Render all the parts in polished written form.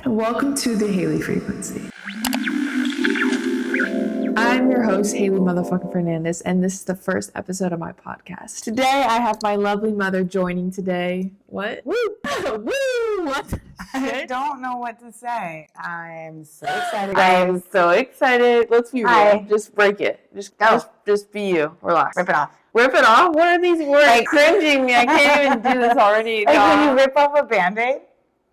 Welcome to the Hailey Frequency. I'm your host, Hailey motherfucking Fernandez, and this is the first episode of my podcast. Today, I have my lovely mother joining today. What? Woo! Woo! What? I don't know what to say. I'm so excited. I'm so excited. Let's be real. Hi. Just break it. Just go. Just be you. Relax. Rip it off. Rip it off? What are these words? Like, cringing me. I can't even do this already. Like when you rip off a Band-Aid?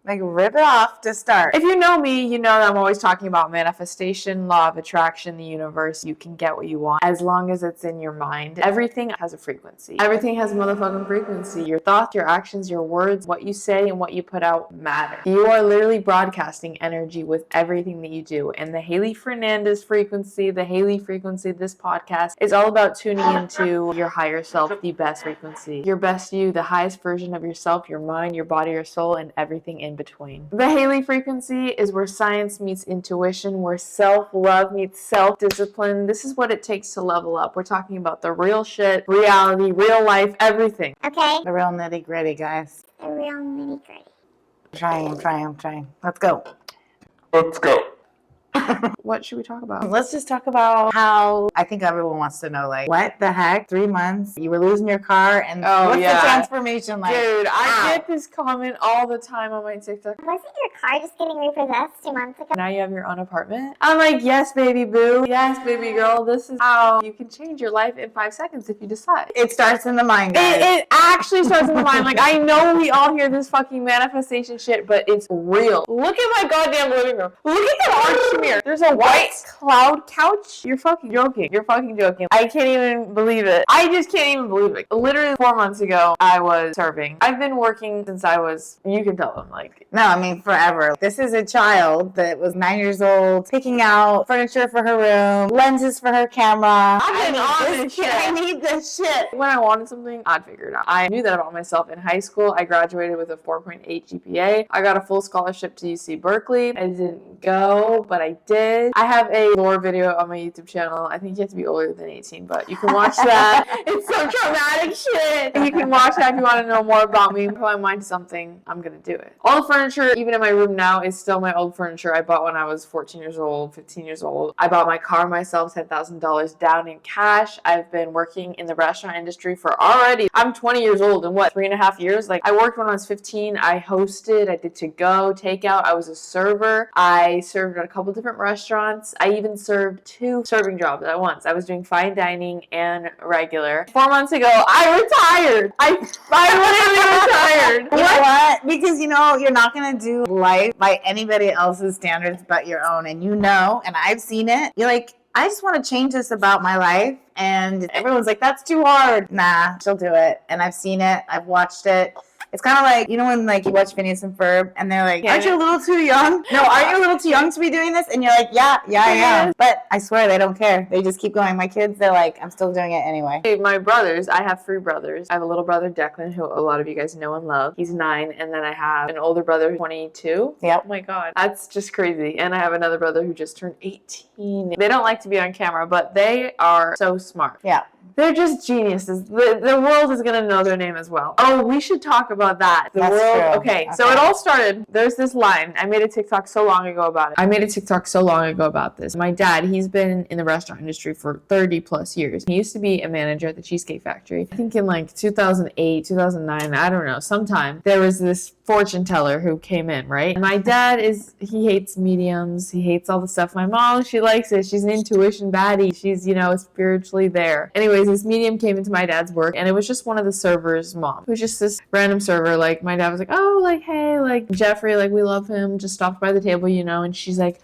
Like, rip it off to start. If you know me, you know that I'm always talking about manifestation, law of attraction, the universe. You can get what you want as long as it's in your mind. Everything has a frequency. Everything has a motherfucking frequency. Your thoughts, your actions, your words, what you say, and what you put out matter. You are literally broadcasting energy with everything that you do. And the Hailey Fernandez frequency, the Hailey frequency, this podcast is all about tuning into your higher self, the best frequency. Your best you, the highest version of yourself, your mind, your body, your soul, and everything in between. The Hailey frequency is where science meets intuition, where self-love meets self-discipline. This is what it takes to level up. We're talking about the real shit, reality, real life, everything. Okay. The real nitty-gritty, guys. The real nitty-gritty. Trying. Let's go. What should we talk about? Let's just talk about how I think everyone wants to know, like, what the heck? 3 months? You were losing your car, and what's the transformation like? Dude, I get this comment all the time on my TikTok. Wasn't your car just getting repossessed 2 months ago? Now you have your own apartment? I'm like, yes, baby boo. Yes, baby girl. This is how you can change your life in 5 seconds if you decide. It starts in the mind, guys. It actually starts in the mind. Like, I know we all hear this fucking manifestation shit, but it's real. Look at my goddamn living room. Look at that arch mirror. There's a white cloud couch. You're fucking joking. You're fucking joking. I can't even believe it. I just can't even believe it. Literally 4 months ago, I was serving. I've been working since I was, you can tell them, like. No, I mean, forever. This is a child that was 9 years old, picking out furniture for her room, lenses for her camera. I've been on this shit. I need this shit. When I wanted something, I'd figure it out. I knew that about myself in high school. I graduated with a 4.8 GPA. I got a full scholarship to UC Berkeley. I didn't go, but I did. I have a lore video on my YouTube channel. I think you have to be older than 18, but you can watch that. It's some traumatic shit. You can watch that if you want to know more about me. If I mind something, I'm going to do it. All the furniture, even in my room now, is still my old furniture I bought when I was 14 years old, 15 years old. I bought my car myself, $10,000 down in cash. I've been working in the restaurant industry for I'm 20 years old in 3.5 years? Like, I worked when I was 15. I hosted, I did to-go, takeout. I was a server. I served at a couple different restaurants. I even served 2 serving jobs at once. I was doing fine dining and regular. 4 months ago, I retired. I literally retired. You know what? Because, you're not going to do life by anybody else's standards but your own. And and I've seen it. You're like, I just want to change this about my life. And everyone's like, that's too hard. Nah, she'll do it. And I've seen it. I've watched it. It's kind of like, when like you watch Phineas and Ferb and they're like, aren't you a little too young? No, are you a little too young to be doing this? And you're like, yeah, I am. But I swear they don't care. They just keep going. My kids, they're like, I'm still doing it anyway. Hey, my brothers, I have 3 brothers. I have a little brother, Declan, who a lot of you guys know and love. He's 9. And then I have an older brother, 22. Yep. Oh my God. That's just crazy. And I have another brother who just turned 18. They don't like to be on camera, but they are so smart. Yeah. They're just geniuses. The world is going to know their name as well. Oh, we should talk about that. That's true. Okay, so it all started. There's this line. I made a TikTok so long ago about this. My dad, he's been in the restaurant industry for 30 plus years. He used to be a manager at the Cheesecake Factory. I think in like 2008, 2009, I don't know, sometime, there was this fortune teller who came in, right? And my dad he hates mediums. He hates all the stuff. My mom, she likes it. She's an intuition baddie. She's, spiritually there. Anyways, this medium came into my dad's work, and it was just one of the servers' mom. It was just this random server. Like, my dad was like, oh, like, hey, like, Jeffrey, like, we love him. Just stopped by the table, and she's like,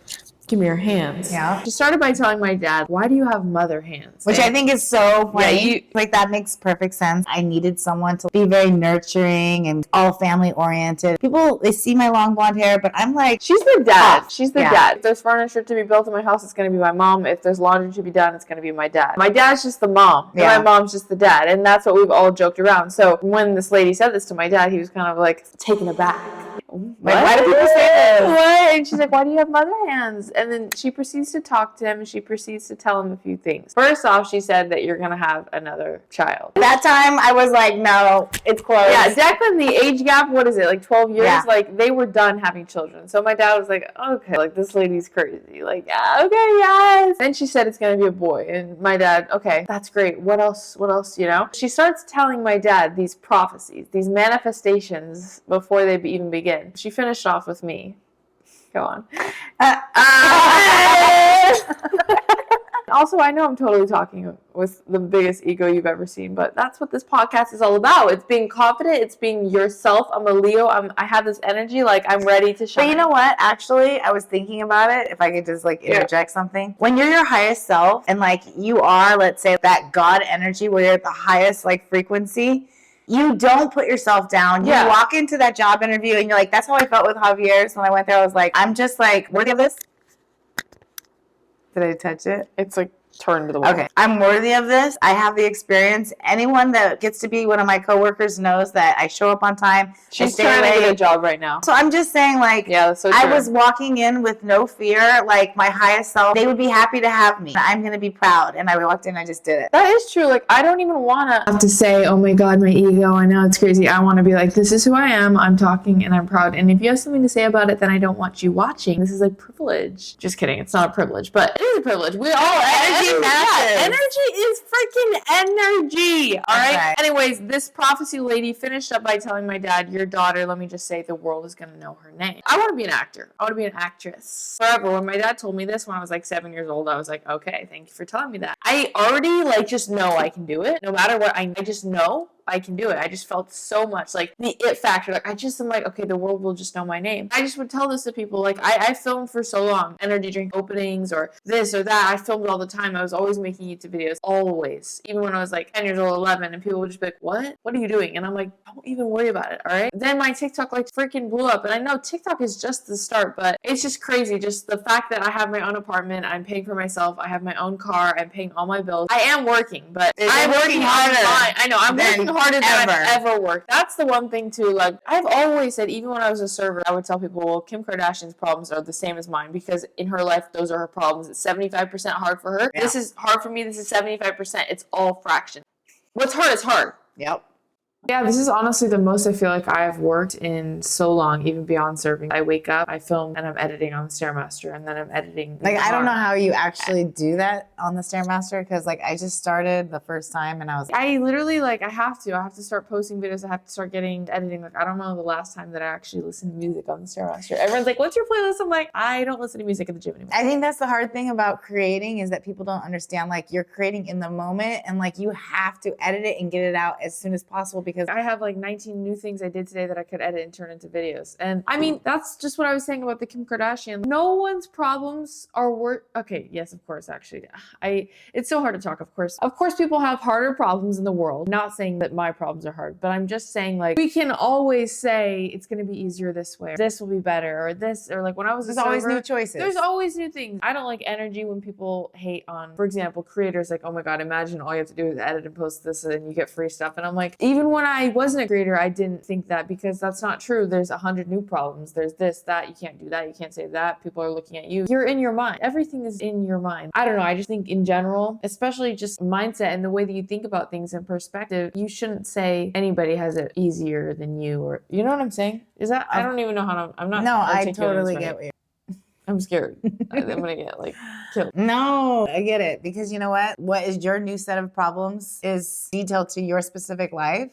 give me your hands. Yeah. She started by telling my dad, why do you have mother hands? Which I think is so funny. Like, that makes perfect sense. I needed someone to be very nurturing and all family oriented. People, they see my long blonde hair, but I'm like, she's the dad. She's the dad. If there's furniture to be built in my house, it's going to be my mom. If there's laundry to be done, it's going to be my dad. My dad's just the mom. Yeah. My mom's just the dad. And that's what we've all joked around. So when this lady said this to my dad, he was kind of like taken aback. Like, why do people say this? What? And she's like, why do you have mother hands? And then she proceeds to talk to him and she proceeds to tell him a few things. First off, she said that you're going to have another child. That time I was like, no, it's closed. Yeah, Declan, the age gap, what is it, like 12 years? Yeah. Like, they were done having children. So my dad was like, okay, like, this lady's crazy. Like, yeah, okay, yes. Then she said it's going to be a boy. And my dad, okay, that's great. What else, you know? She starts telling my dad these prophecies, these manifestations before they even begin. She finished off with me. Go on. Also, I know I'm totally talking with the biggest ego you've ever seen, but that's what this podcast is all about. It's being confident. It's being yourself. I'm a Leo. I have this energy. Like, I'm ready to shine. But you know what? Actually, I was thinking about it. If I could just like interject something. When you're your highest self and like you are, let's say, that God energy where you're at the highest like frequency, you don't put yourself down. You walk into that job interview and you're like, that's how I felt with Javier's. When I went there, I was like, I'm just like worthy of this. Did I touch it? It's like turned to the wall. Okay. I'm worthy of this. I have the experience. Anyone that gets to be one of my coworkers knows that I show up on time. She's trying to get a job right now. So I'm just saying, like, yeah, that's so I true. was walking in with no fear, like my highest self. They would be happy to have me. I'm going to be proud. And I walked in, I just did it. That is true. Like, I don't even want to have to say, oh my God, my ego, I know it's crazy. I want to be like, this is who I am. I'm talking and I'm proud. And if you have something to say about it, then I don't want you watching. This is a privilege. Just kidding. It's not a privilege, but it is a privilege. We all Energy matters. Energy is freaking energy. All right? Right. Anyways, this prophecy lady finished up by telling my dad, your daughter, let me just say, the world is going to know her name. I want to be an actor. I want to be an actress. Forever. When my dad told me this when I was like 7 years old, I was like, okay, thank you for telling me that. I already like just know I can do it. No matter what, I just know I can do it. I just felt so much like the it factor. Like, I'm like, okay, the world will just know my name. I just would tell this to people. Like, I filmed for so long, energy drink openings or this or that. I filmed all the time. I was always making YouTube videos, always. Even when I was like 10 years old, 11, and people would just be like, what are you doing? And I'm like, don't even worry about it, all right? Then my TikTok like freaking blew up. And I know TikTok is just the start, but it's just crazy. Just the fact that I have my own apartment, I'm paying for myself, I have my own car, I'm paying all my bills. I am working, but I'm working harder. I know, I'm working harder than I've ever worked. That's the one thing too. Like, I've always said, even when I was a server, I would tell people, well, Kim Kardashian's problems are the same as mine because in her life, those are her problems. It's 75% hard for her. Yeah. This is hard for me. This is 75%. It's all fraction. What's hard is hard. Yep. Yeah, this is honestly the most I feel like I have worked in so long, even beyond serving. I wake up, I film, and I'm editing on the Stairmaster, and then I'm editing. Like, I don't know how you actually do that on the Stairmaster, because like I just started the first time and I was like, I literally like I have to start posting videos. I have to start getting editing. Like, I don't know the last time that I actually listened to music on the Stairmaster. Everyone's like, what's your playlist? I'm like, I don't listen to music at the gym anymore. I think that's the hard thing about creating is that people don't understand, like, you're creating in the moment and like you have to edit it and get it out as soon as possible, because I have like 19 new things I did today that I could edit and turn into videos. And I mean, that's just what I was saying about the Kim Kardashian. No one's problems are worth, okay, yes, of course, actually. It's so hard to talk, of course. Of course, people have harder problems in the world. Not saying that my problems are hard, but I'm just saying, like, we can always say it's going to be easier this way. This will be better, or this, or like when I was there's always new choices. There's always new things. I don't like energy when people hate on, for example, creators like, oh my God, imagine all you have to do is edit and post this and you get free stuff. And I'm like, even when I wasn't a creator, I didn't think that, because that's not true. There's 100 new problems. There's this, that, you can't do that, you can't say that. People are looking at you. You're in your mind. Everything is in your mind. I don't know. I just think in general, especially just mindset and the way that you think about things in perspective, you shouldn't say anybody has it easier than you, or you know what I'm saying? Is that, I don't even know how to, I'm not. No, I totally get what you're. I'm scared. I'm gonna get like killed. No, I get it, because you know what is your new set of problems is detailed to your specific life.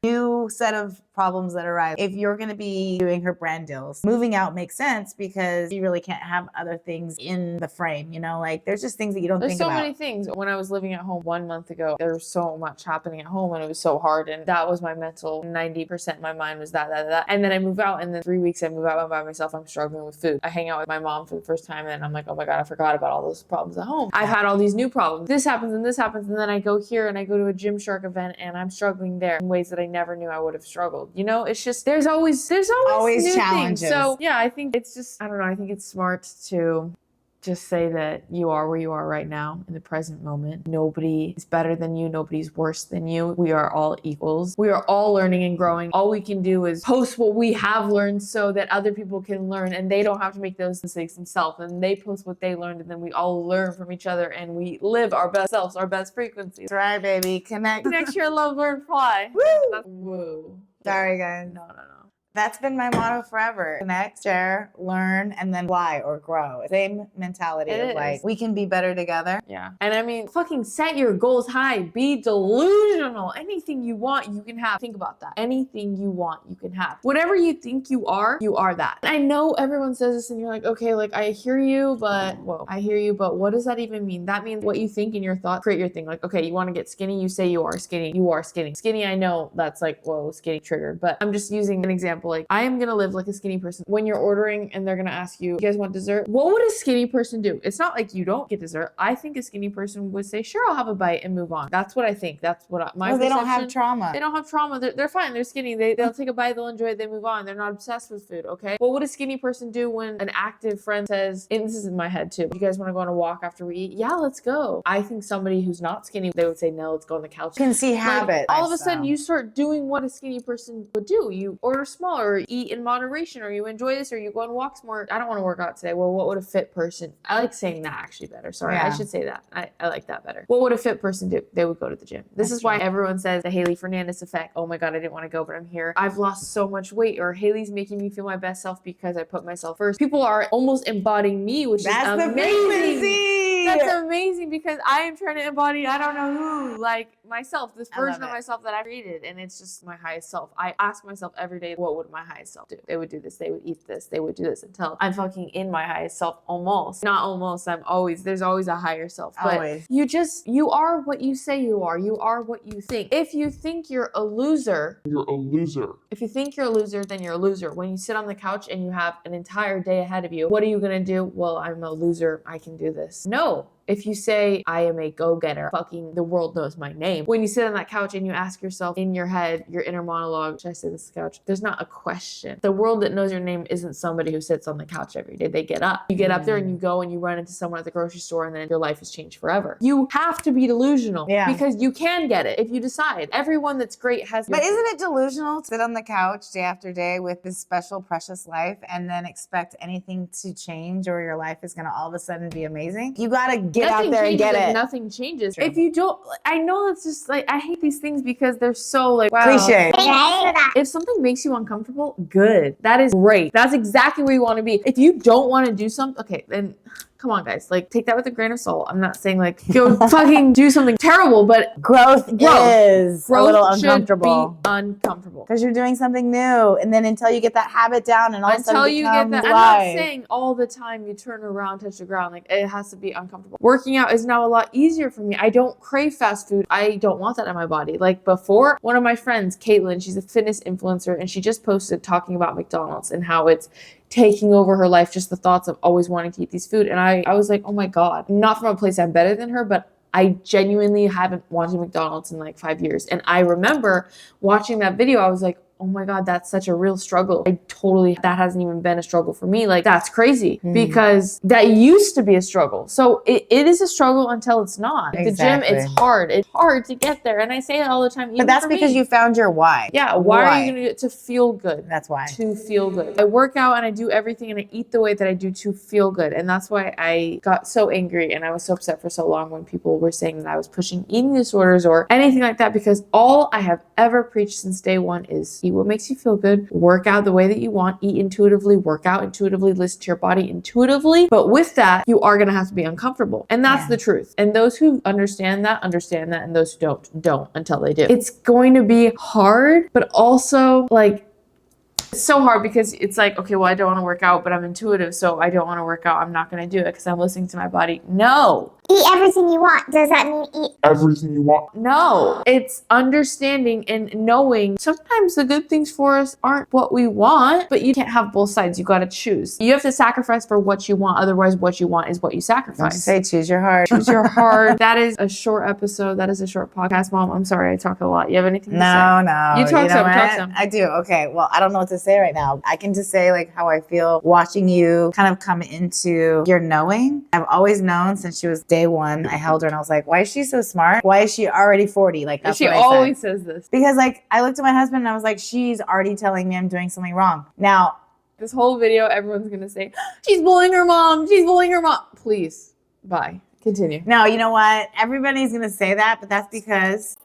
New set of problems that arise. If you're going to be doing her brand deals, moving out makes sense because you really can't have other things in the frame, you know, like there's just things that you don't think about. There's so many things. When I was living at home 1 month ago, there was so much happening at home and it was so hard, and that was my mental 90% of my mind was that. And then I move out, and then 3 weeks I move out by myself. I'm struggling with food. I hang out with my mom for the first time and I'm like, oh my God, I forgot about all those problems at home. I've had all these new problems. This happens and this happens, and then I go here and I go to a Gymshark event and I'm struggling there in ways that I never knew I would have struggled. You know, it's just there's always new challenges. things. So yeah, I think it's just, I don't know, I think it's smart to just say that you are where you are right now in the present moment. Nobody is better than you. Nobody's worse than you. We are all equals. We are all learning and growing. All we can do is post what we have learned so that other people can learn and they don't have to make those mistakes themselves. And they post what they learned and then we all learn from each other and we live our best selves, our best frequencies. That's right, baby. Connect. Share, love, learn, fly. Woo! That's woo. Sorry, guys. No. That's been my motto forever. Connect, share, learn, and then fly or grow. Same mentality of like, we can be better together. Yeah. And I mean, fucking set your goals high. Be delusional. Anything you want, you can have. Think about that. Anything you want, you can have. Whatever you think you are that. And I know everyone says this and you're like, okay, like I hear you, but I hear you, but what does that even mean? That means what you think in your thought, create your thing. Like, okay, you want to get skinny, you say you are skinny. You are skinny. Skinny, I know that's like, whoa, skinny triggered, but I'm just using an example. Like, I am gonna live like a skinny person. When you're ordering and they're gonna ask you, you guys want dessert? What would a skinny person do? It's not like you don't get dessert. I think a skinny person would say, sure, I'll have a bite and move on. That's what I think. That's what my They don't have trauma. They don't have trauma. They're fine. They're skinny. They'll take a bite, they'll enjoy it, they move on. They're not obsessed with food, okay? What would a skinny person do when an active friend says, and this is in my head too, you guys wanna go on a walk after we eat? Yeah, let's go. I think somebody who's not skinny, they would say, no, let's go on the couch. You can see habit. All of a sudden you start doing what a skinny person would do. You order smaller, or eat in moderation, or you enjoy this, or you go on walks more. I don't want to work out today. Well, what would a fit person? I like saying that actually better. Sorry, I should say that. I like that better. What would a fit person do? They would go to the gym. This is why everyone says the Hailey Fernandez effect. Oh my God, I didn't want to go, but I'm here. I've lost so much weight, or Hailey's making me feel my best self because I put myself first. People are almost embodying me, which is amazing. The frequency. That's amazing because I am trying to embody, I don't know who, like myself, this version of myself that I created, and it's just my highest self. I ask myself every day, what would my highest self do? They would do this, they would eat this, they would do this until I'm fucking in my highest self almost. Not almost, there's always a higher self. But you are what you say you are. You are what you think. If you think you're a loser, you're a loser. If you think you're a loser, then you're a loser. When you sit on the couch and you have an entire day ahead of you, what are you gonna do? Well, I'm a loser, I can do this. No. If you say, I am a go-getter, fucking the world knows my name. When you sit on that couch and you ask yourself in your head, your inner monologue, should I say this couch? There's not a question. The world that knows your name isn't somebody who sits on the couch every day. They get up. You get up there and you go and you run into someone at the grocery store and then your life has changed forever. You have to be delusional because you can get it if you decide. Everyone that's great has. But isn't it delusional to sit on the couch day after day with this special, precious life and then expect anything to change or your life is going to all of a sudden be amazing? You got to get out there and get it. Nothing changes. If you don't, I know it's just like, I hate these things because they're so like, wow. Cliche. If something makes you uncomfortable, good. That is great. That's exactly where you want to be. If you don't want to do something, okay, then come on, guys. Like, take that with a grain of salt. I'm not saying like go fucking do something terrible, but growth is a little uncomfortable. Uncomfortable because you're doing something new, and then until you get that habit down, and all of a sudden you get that. I'm not saying all the time you turn around, touch the ground. Like, it has to be uncomfortable. Working out is now a lot easier for me. I don't crave fast food. I don't want that in my body. Like before, one of my friends, Caitlin, she's a fitness influencer, and she just posted talking about McDonald's and how it's taking over her life, just the thoughts of always wanting to eat these food. And I was like, oh my God, not from a place I'm better than her, but I genuinely haven't wanted McDonald's in like 5 years. And I remember watching that video, I was like, oh my God, that's such a real struggle. That hasn't even been a struggle for me. Like, that's crazy because that used to be a struggle. So it is a struggle until it's not. Exactly. The gym, it's hard. It's hard to get there. And I say it all the time. But that's because you found your why. Yeah. Why are you going to do it? To feel good. That's why. To feel good. I work out and I do everything and I eat the way that I do to feel good. And that's why I got so angry and I was so upset for so long when people were saying that I was pushing eating disorders or anything like that, because all I have ever preached since day one is eat what makes you feel good, work out the way that you want, eat intuitively, work out intuitively, listen to your body intuitively. But with that, you are going to have to be uncomfortable. And that's the truth. And those who understand that. And those who don't until they do. It's going to be hard, but also like, it's so hard because it's like, okay, well, I don't want to work out, but I'm intuitive, so I don't want to work out. I'm not going to do it because I'm listening to my body. No, Eat everything you want. Does that mean eat everything you want? No, it's understanding and knowing sometimes the good things for us aren't what we want, but you can't have both sides. You got to choose. You have to sacrifice for what you want. Otherwise, what you want is what you Don't you sacrifice. say choose your heart. Choose your heart. That is a short episode. That is a short podcast, Mom. I'm sorry I talk a lot. You have anything to say? No. You talk some, what? talk some. I do. Okay. Well, I don't know what to say right now. I can just say like how I feel watching you kind of come into your knowing. I've always known since she was day one. I held her and I was like, why is she so smart? Why is she already 40? Like that's She what I always said. says this. Because like I looked at my husband and I was like, she's already telling me I'm doing something wrong. Now, This whole video, everyone's going to say, she's bullying her mom. She's bullying her mom. Please. Bye. Continue. no, you know what? Everybody's gonna say that, but that's because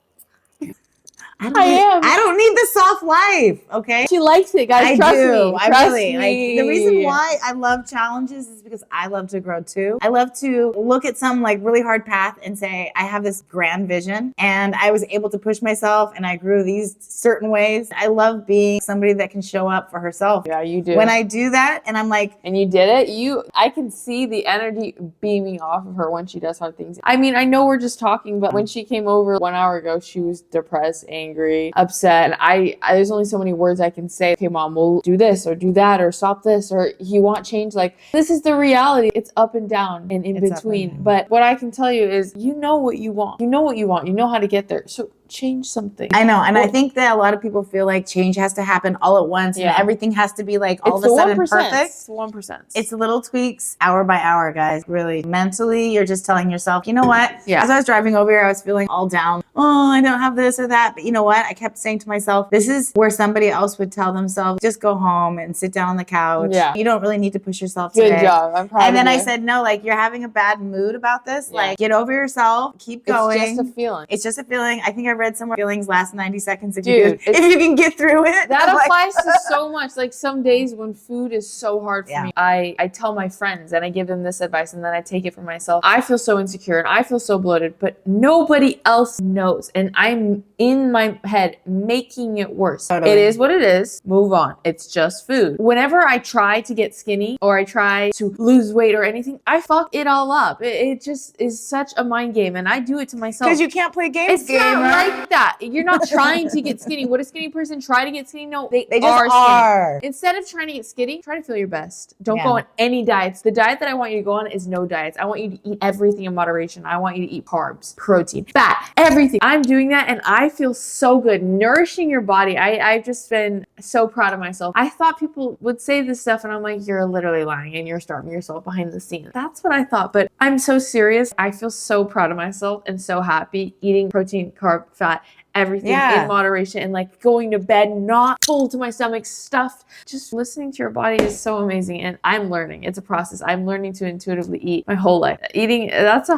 I don't need the soft life, okay? She likes it, guys. I Trust do. me. I Trust really me. like the reason why I love challenges is because I love to grow too. I love to look at some like really hard path and say, I have this grand vision and I was able to push myself and I grew these certain ways. I love being somebody that can show up for herself. Yeah, you do. When I do that and I'm like, And you did it. I can see the energy beaming off of her when she does hard things. I mean, I know we're just talking, but when she came over 1 hour ago, she was depressed, angry, upset. And I there's only so many words I can say. Okay, Mom, we'll do this or do that or stop this or you want change. Like, this is the reality. It's up and down and in It's up and between. down. But what I can tell you is you know what you want. You know what you want. You know how to get there. So change something. I know. And I think that a lot of people feel like change has to happen all at once and Yeah. everything has to be like all It's of a the sudden 1%. perfect. It's 1%. It's little tweaks hour by hour, guys. Really. Mentally, you're just telling yourself, you know what? Yeah. As I was driving over here, I was feeling all down. Oh, I don't have this or that. But you know what? I kept saying to myself, this is where somebody else would tell themselves, just go home and sit down on the couch. Yeah. You don't really need to push yourself Good today. job. I'm proud And then of I you. said, no, like you're having a bad mood about this. Yeah. Like get over yourself. Keep going. It's just a feeling. It's just a feeling. I think I read somewhere feelings last 90 seconds if, Dude, if you can get through it. That I'm like, applies to so much. Like some days when food is so hard for Yeah. me, I tell my friends and I give them this advice and then I take it for myself. I feel so insecure and I feel so bloated, but nobody else knows. And I'm in my head making it worse. Totally. It is what it is. Move on. It's just food. Whenever I try to get skinny or I try to lose weight or anything, I fuck it all up. It just is such a mind game and I do it to myself. because you can't play games, It's not gamer. like that. You're not trying to get skinny. Would a skinny person try to get skinny? No, they They just are are. skinny. Instead of trying to get skinny, try to feel your best. Don't Yeah. go on any diets. The diet that I want you to go on is no diets. I want you to eat everything in moderation. I want you to eat carbs, protein, fat, everything. I'm doing that and I feel so good. Nourishing your body. I've just been so proud of myself. I thought people would say this stuff and I'm like, you're literally lying and you're starving yourself behind the scenes. That's what I thought, but I'm so serious. I feel so proud of myself and so happy eating protein, carb, fat, everything Yeah. in moderation and like going to bed not full to my stomach stuffed. Just listening to your body is so amazing and I'm learning. It's a process. I'm learning to intuitively eat my whole life. Eating, that's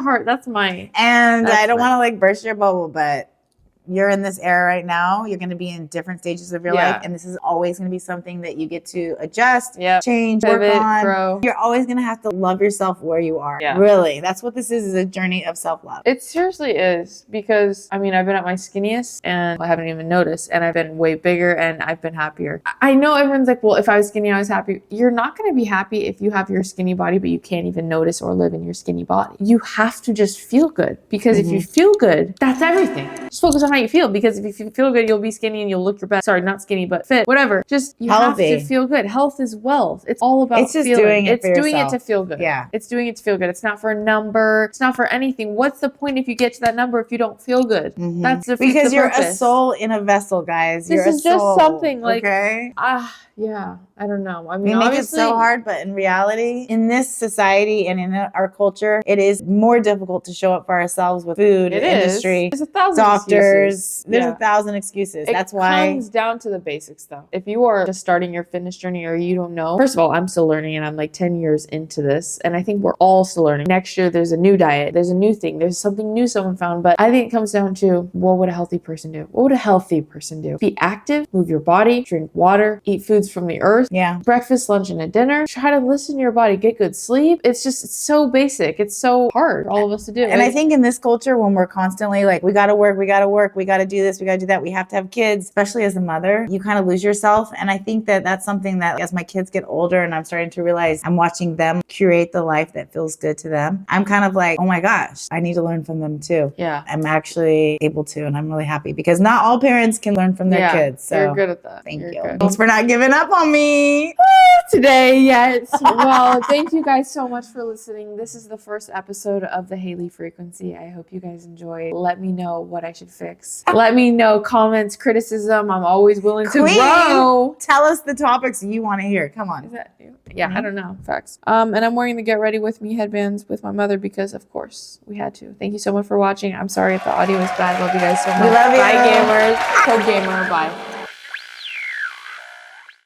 my And That's I don't right. want to like burst your bubble, but you're in this era right now. You're going to be in different stages of your Yeah. life. And this is always going to be something that you get to adjust, Yep. change, Pivot, work on. grow. You're always going to have to love yourself where you are. Yeah. Really. That's what this is a journey of self-love. It seriously is because I mean I've been at my skinniest and I haven't even noticed and I've been way bigger and I've been happier. I know everyone's like, well, if I was skinny, I was happy. You're not going to be happy if you have your skinny body, but you can't even notice or live in your skinny body. You have to just feel good because if you feel good, that's everything. Just focus on how you feel because if you feel good, you'll be skinny and you'll look your best. Sorry, not skinny, but fit, whatever. Just you Healthy. have to feel good. Health is wealth. It's all about It's just feeling. doing it It's for doing it yourself. to feel good. Yeah. It's doing it to feel good. It's not for a number. It's not for anything. What's the point if you get to that number if you don't feel good? That's the Because the you're a purpose. soul in a vessel, guys. This You're a is just soul, something, like, okay? Yeah. I don't know. I We mean, make it obviously, so hard, but in reality, in this society and in our culture, it is more difficult to show up for ourselves with food, It and is. industry, There's 1,000 doctors. excuses. There's Yeah. 1,000 excuses. It That's why. comes down to the basics, though. If you are just starting your fitness journey or you don't know, first of all, I'm still learning and I'm like 10 years into this. And I think we're all still learning. Next year, there's a new diet. There's a new thing. There's something new someone found. But I think it comes down to what would a healthy person do? What would a healthy person do? Be active, move your body, drink water, eat foods from the earth. Yeah. Breakfast, lunch, and a dinner. Try to listen to your body, get good sleep. It's so basic. It's so hard for all of us to do. And I think in this culture, when we're constantly like, we gotta work, work. We got to do this. We got to do that. We have to have kids, especially as a mother. You kind of lose yourself. And I think that that's something that as my kids get older and I'm starting to realize I'm watching them curate the life that feels good to them, I'm kind of like, oh my gosh, I need to learn from them too. Yeah. I'm actually able to, and I'm really happy because not all parents can learn from their kids. So you're good at that. thank You're you. good. Thanks for not giving up on me Today, yes. Well, thank you guys so much for listening. This is the first episode of the Hailey Frequency. I hope you guys enjoy. Let me know what I should fix. Let me know comments, criticism. I'm always willing to grow. Tell us the topics you want to hear. Come on. Is that you? Yeah, I don't know. Facts. And I'm wearing the Get Ready With Me headbands with my mother because, of course, we had to. Thank you so much for watching. I'm sorry if the audio is bad. Love you guys so much. We love you. Bye, gamers. Code Gamer. Bye.